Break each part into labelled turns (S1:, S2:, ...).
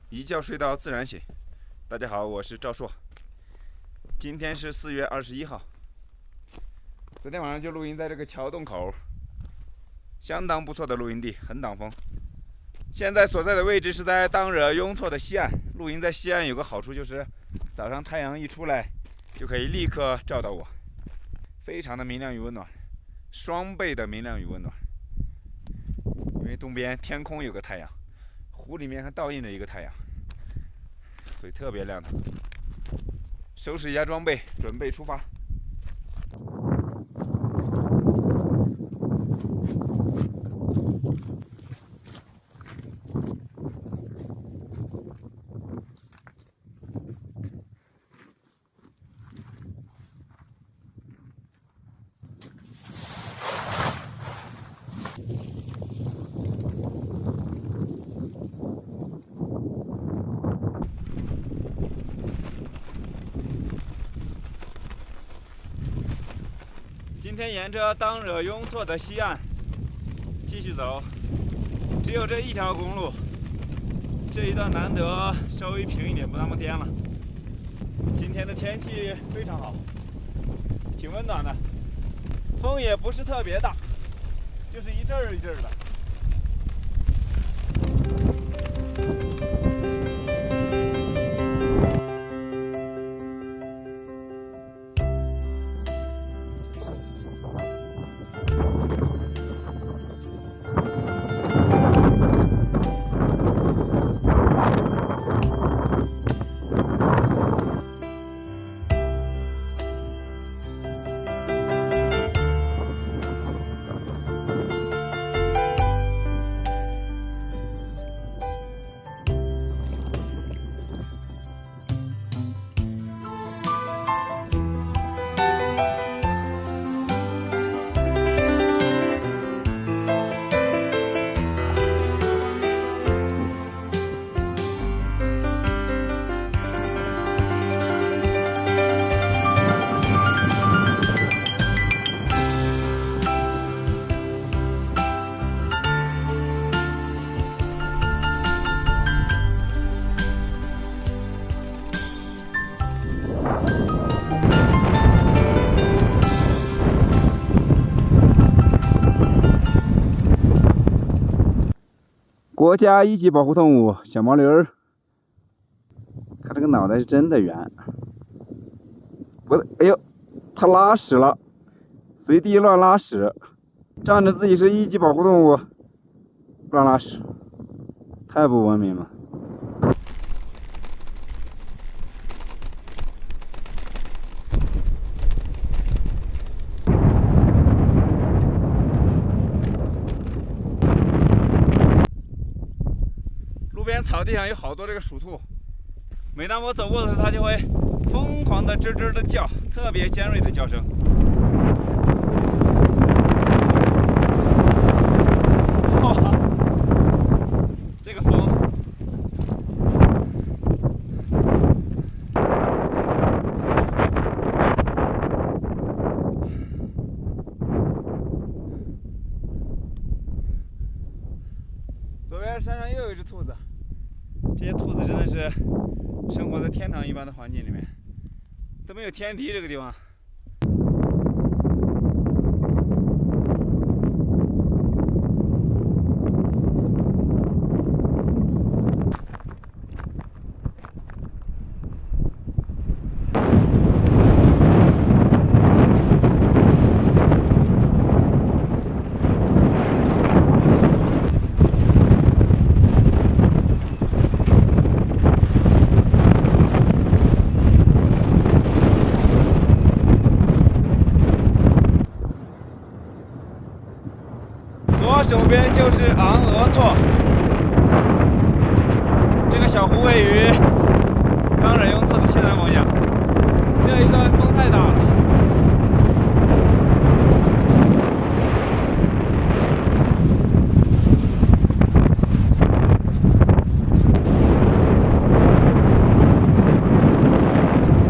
S1: 一觉睡到自然醒。大家好，我是赵硕。今天是4月21号。昨天晚上就露营在这个桥洞口，相当不错的露营地，很挡风。现在所在的位置是在当惹雍措的西岸。露营在西岸有个好处就是，早上太阳一出来，就可以立刻照到我，非常的明亮与温暖，双倍的明亮与温暖。因为东边天空有个太阳，湖里面还倒映着一个太阳，所以特别亮堂。收拾一下装备，准备出发。今天沿着当惹雍措的西岸继续走，只有这一条公路，这一段难得稍微平一点，不那么颠了。今天的天气非常好，挺温暖的，风也不是特别大，就是一阵儿一阵儿的。国家一级保护动物小毛驴儿，它这个脑袋是真的圆。哎呦，它拉屎了，随地乱拉屎，仗着自己是一级保护动物，乱拉屎，太不文明了。草地上有好多这个鼠兔，每当我走过的时候，它就会疯狂的吱吱的叫，特别尖锐的叫声。哇，这个风！左边山上又有一只兔子。这些兔子真的是生活在天堂一般的环境里面，都没有天敌这个地方。左手边就是昂额措，这个小湖位于当惹雍措的西南方向。这一段风太大了。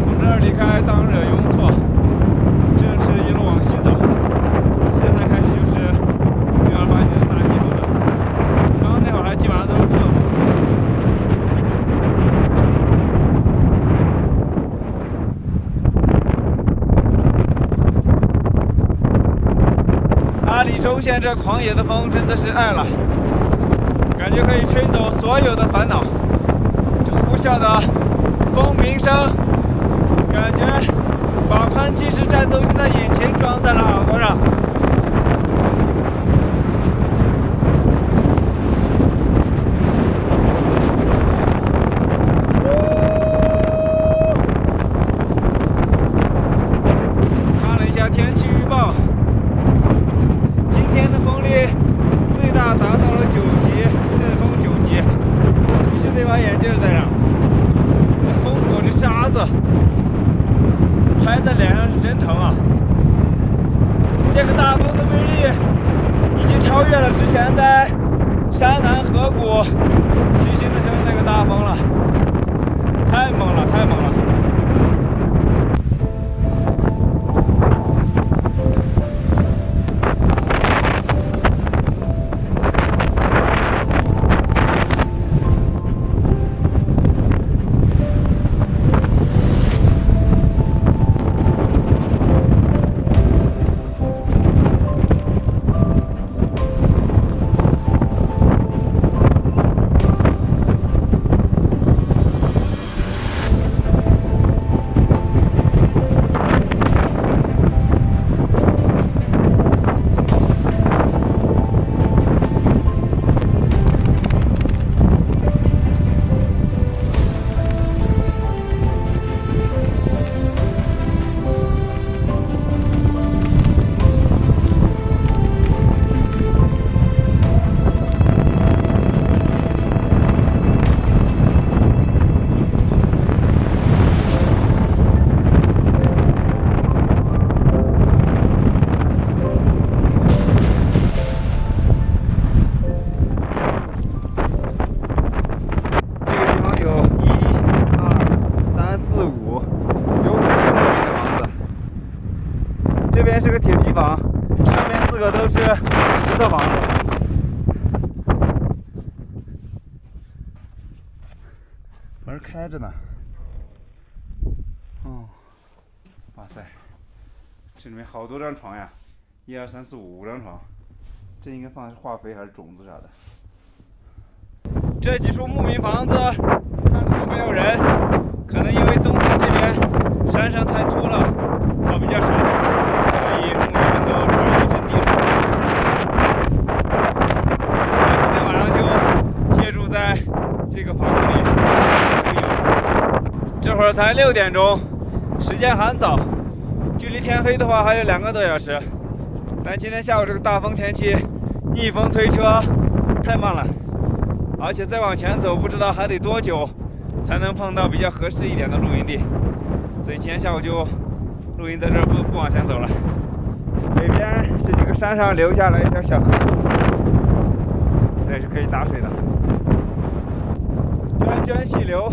S1: 从这儿离开当惹雍措，正式一路往西走。现在开始就是正儿八经的大地路了。刚刚那会儿还基本上都是侧坡。涌现着狂野的风真的是爱了，感觉可以吹走所有的烦恼。这呼啸的风鸣声，感觉把喷气式战斗机的引擎装在了耳朵上。看了一下天气预报，今天的风力最大达到了9级，阵风9级，必须得把眼镜戴上。这风裹着沙子，拍在脸上是真疼啊！这个大风的威力已经超越了之前在山南河谷骑行的时候那个大风了，太猛了，太猛了！这边是个铁皮房，上面4个都是石头房子。门开着呢。哦，哇塞，这里面好多张床呀，1、2、3、4、5张床。这应该放的是化肥还是种子啥的？这几处牧民房子看着都没有人，可能因为冬天这边山上太秃了，草比较少。所以牧民们都转移阵地了。我今天晚上就借住在这个房子里。这会儿才6点钟，时间还早，距离天黑的话还有2个多小时。但今天下午这个大风天气，逆风推车太慢了，而且再往前走不知道还得多久才能碰到比较合适一点的露营地。所以今天下午就露营在这儿，不往前走了。北边这几个山上流下来一条小河，这也是可以打水的。涓涓细流，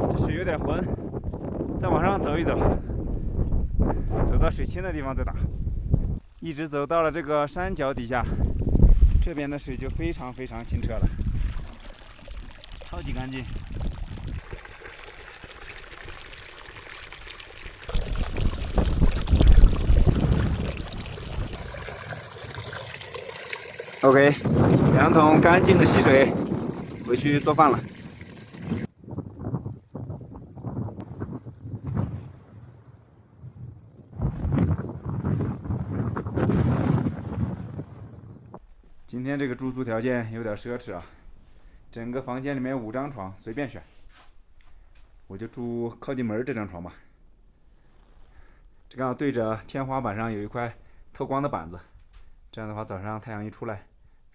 S1: 这水有点浑，再往上走一走，走到水清的地方再打。一直走到了这个山脚底下，这边的水就非常非常清澈了，超级干净。OK， 2桶干净的溪水，回去做饭了。今天这个住宿条件有点奢侈啊，整个房间里面5张床，随便选。我就住靠近门这张床吧，这刚好对着天花板上有一块透光的板子，这样的话早上太阳一出来，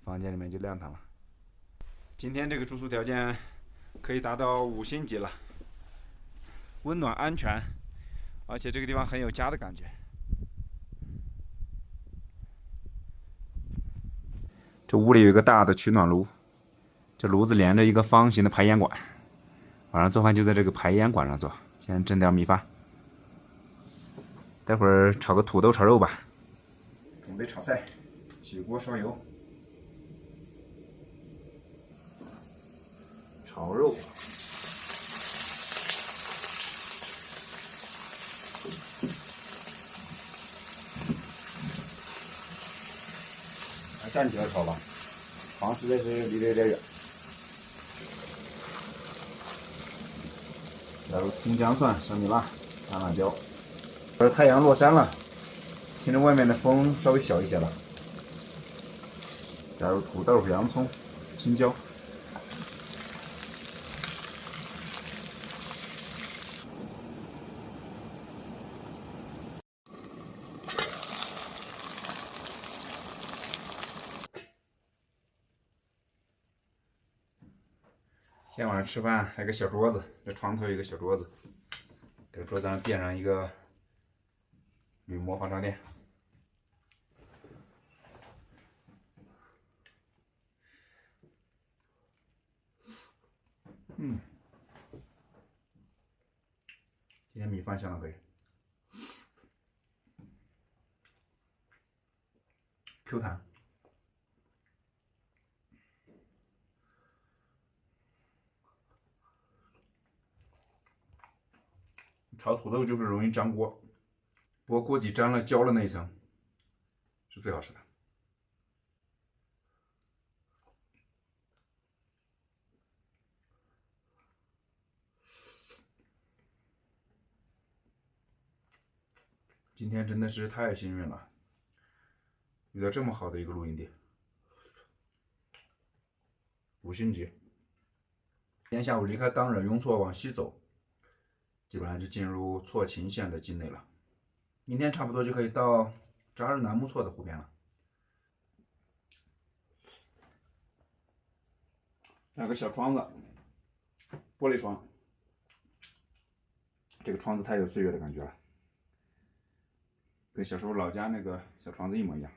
S1: 房间里面就亮堂了。今天这个住宿条件可以达到5星级了，温暖安全，而且这个地方很有家的感觉。这屋里有一个大的取暖炉，这炉子连着一个方形的排烟管，晚上做饭就在这个排烟管上做。先蒸点米饭，待会儿炒个土豆炒肉吧。准备炒菜，起锅烧油，炒肉。站起来炒吧，房实在是离得有点远。加入葱姜蒜、小米辣、干辣椒。太阳落山了，听着外面的风稍微小一些了。加入土豆、洋葱、青椒。今天晚上吃饭还有个小桌子，这床头有一个小桌子，给桌子上垫上一个铝模防潮垫。今天米饭相当可以 ，Q 弹。炒土豆就是容易粘锅，不过锅底沾了焦的那一层是最好吃的。今天真的是太幸运了，遇到这么好的一个录音地。五星级。今天下午离开当惹雍措往西走，基本上就进入错秦县的境内了。明天差不多就可以到扎日南木措的湖边了。有个小窗子，玻璃窗，这个窗子太有岁月的感觉了，跟小时候老家那个小窗子一模一样。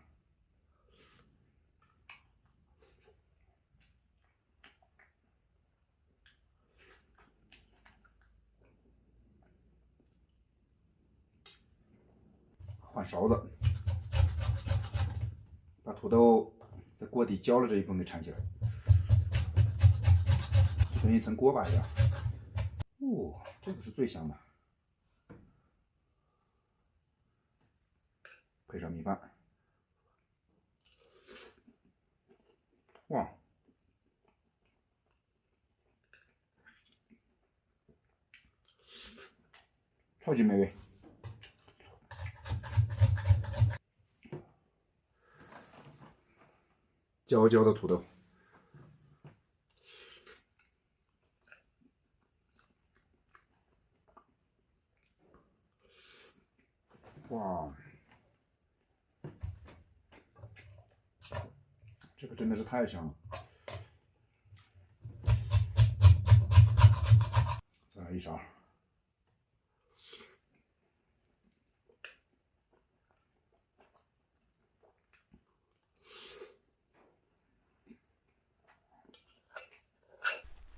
S1: 换勺子，把土豆在锅底焦了这一部分给铲起来，就跟一层锅巴一样。哦，这个是最香的，配上米饭，哇，超级美味。焦焦的土豆，哇，这个真的是太香了！再来一勺。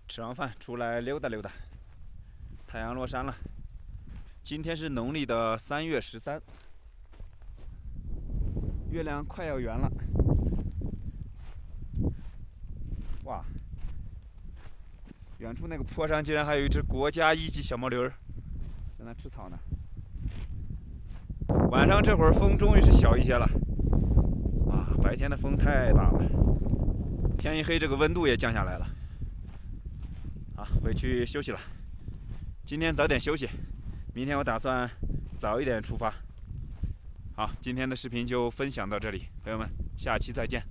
S1: 吃完饭出来溜达溜达，太阳落山了。今天是农历的3月13，月亮快要圆了。哇，远处那个坡上竟然还有一只国家1级小毛驴儿，在那吃草呢。晚上这会儿风终于是小一些了，啊，白天的风太大了，天一黑这个温度也降下来了。好，回去休息了。今天早点休息，明天我打算早一点出发。好，今天的视频就分享到这里，朋友们，下期再见。